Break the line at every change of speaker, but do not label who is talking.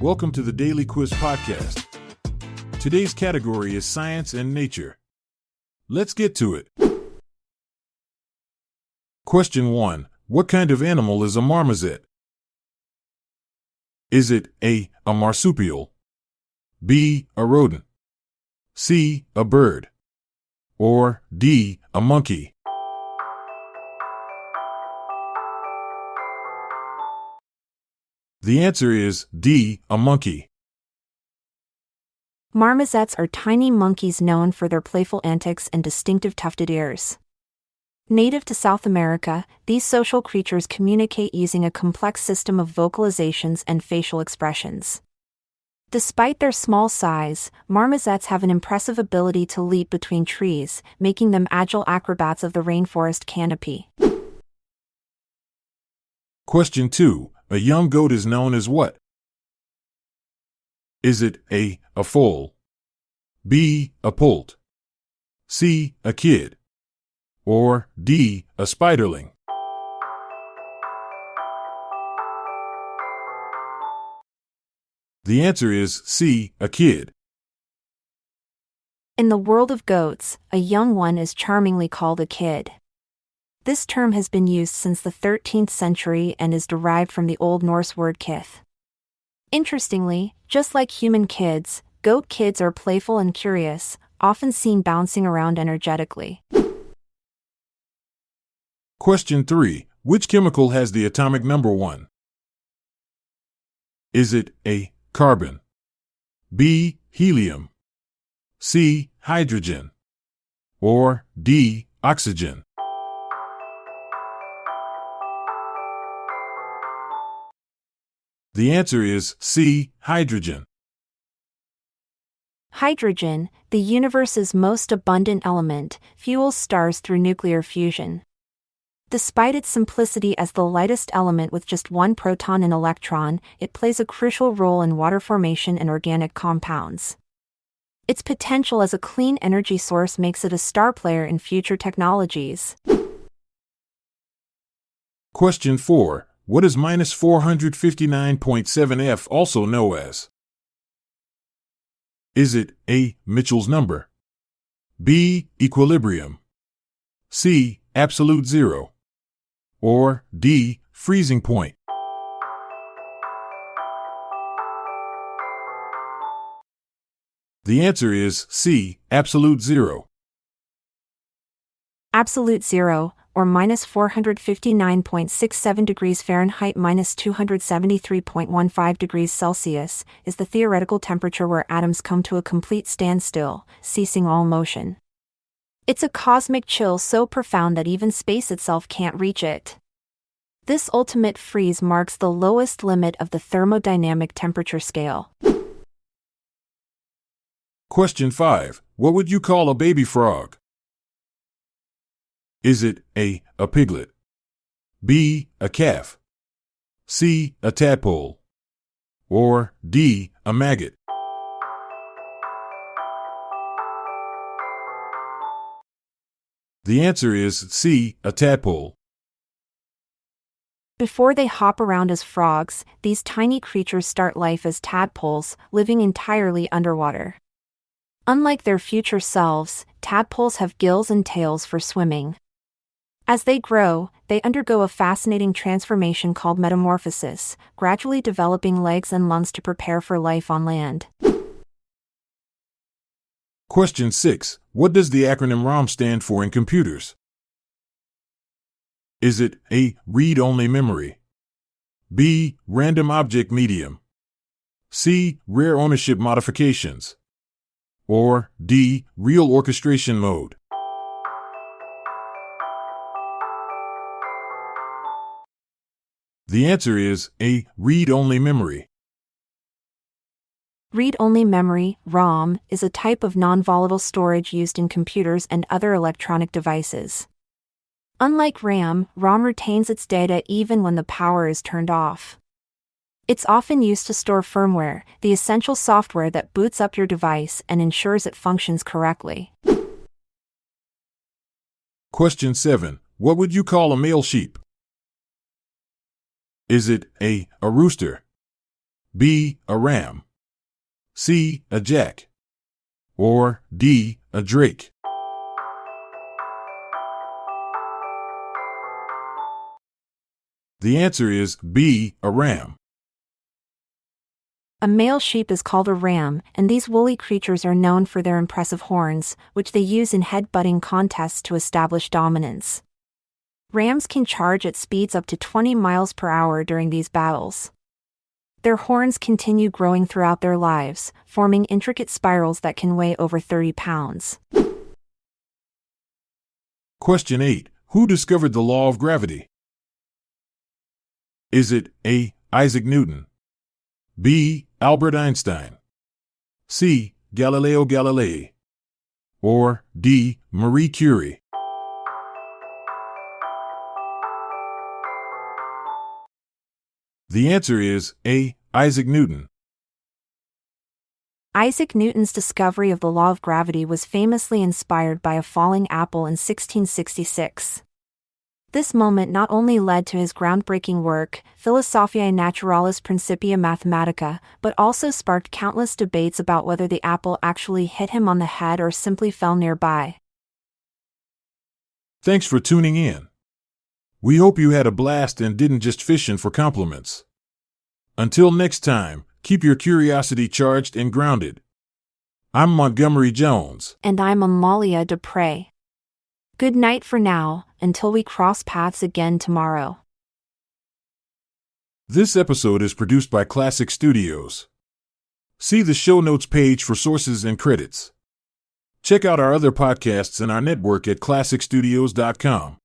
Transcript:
Welcome to the Daily Quiz Podcast. Today's category is Science and Nature. Let's get to it. Question 1. What kind of animal is a marmoset? Is it A, a marsupial, B, a rodent, C, a bird, or D, a monkey? The answer is D, a monkey.
Marmosets are tiny monkeys known for their playful antics and distinctive tufted ears. Native to South America, these social creatures communicate using a complex system of vocalizations and facial expressions. Despite their small size, marmosets have an impressive ability to leap between trees, making them agile acrobats of the rainforest canopy.
Question 2. A young goat is known as what? Is it A, a foal, B, a poult, C, a kid, or D, a spiderling? The answer is C, a kid.
In the world of goats, a young one is charmingly called a kid. This term has been used since the 13th century and is derived from the Old Norse word kith. Interestingly, just like human kids, goat kids are playful and curious, often seen bouncing around energetically.
Question 3. Which chemical has the atomic number 1? Is it A, carbon, B, helium, C, hydrogen, or D, oxygen? The answer is C, hydrogen.
Hydrogen, the universe's most abundant element, fuels stars through nuclear fusion. Despite its simplicity as the lightest element with just one proton and electron, it plays a crucial role in water formation and organic compounds. Its potential as a clean energy source makes it a star player in future technologies.
Question 4. What is minus 459.7 F also known as? Is it A, Mitchell's number, B, equilibrium, C, absolute zero, or D, freezing point? The answer is C, absolute zero.
Absolute zero, or minus 459.67 degrees Fahrenheit minus 273.15 degrees Celsius, is the theoretical temperature where atoms come to a complete standstill, ceasing all motion. It's a cosmic chill so profound that even space itself can't reach it. This ultimate freeze marks the lowest limit of the thermodynamic temperature scale.
Question 5. What would you call a baby frog? Is it A, a piglet, B, a calf, C, a tadpole, or D, a maggot? The answer is C, a tadpole.
Before they hop around as frogs, these tiny creatures start life as tadpoles, living entirely underwater. Unlike their future selves, tadpoles have gills and tails for swimming. As they grow, they undergo a fascinating transformation called metamorphosis, gradually developing legs and lungs to prepare for life on land.
Question 6. What does the acronym ROM stand for in computers? Is it A, read-only memory, B, random object medium, C, rare ownership modifications, or D, real orchestration mode? The answer is A, read-only memory.
Read-only memory, ROM, is a type of non-volatile storage used in computers and other electronic devices. Unlike RAM, ROM retains its data even when the power is turned off. It's often used to store firmware, the essential software that boots up your device and ensures it functions correctly.
Question 7. What would you call a male sheep? Is it A, a rooster, B. A ram, C. A jack, or D. A drake? The answer is B. A ram.
A male sheep is called a ram, and these woolly creatures are known for their impressive horns, which they use in head-butting contests to establish dominance. Rams can charge at speeds up to 20 miles per hour during these battles. Their horns continue growing throughout their lives, forming intricate spirals that can weigh over 30 pounds.
Question 8. Who discovered the law of gravity? Is it A. Isaac Newton, B. Albert Einstein, C. Galileo Galilei, or D. Marie Curie? The answer is A. Isaac Newton.
Isaac Newton's discovery of the law of gravity was famously inspired by a falling apple in 1666. This moment not only led to his groundbreaking work, Philosophiae Naturalis Principia Mathematica, but also sparked countless debates about whether the apple actually hit him on the head or simply fell nearby.
Thanks for tuning in. We hope you had a blast and didn't just fish in for compliments. Until next time, keep your curiosity charged and grounded. I'm Montgomery Jones.
And I'm Amalia Dupre. Good night for now, until we cross paths again tomorrow.
This episode is produced by Classic Studios. See the show notes page for sources and credits. Check out our other podcasts in our network at classicstudios.com.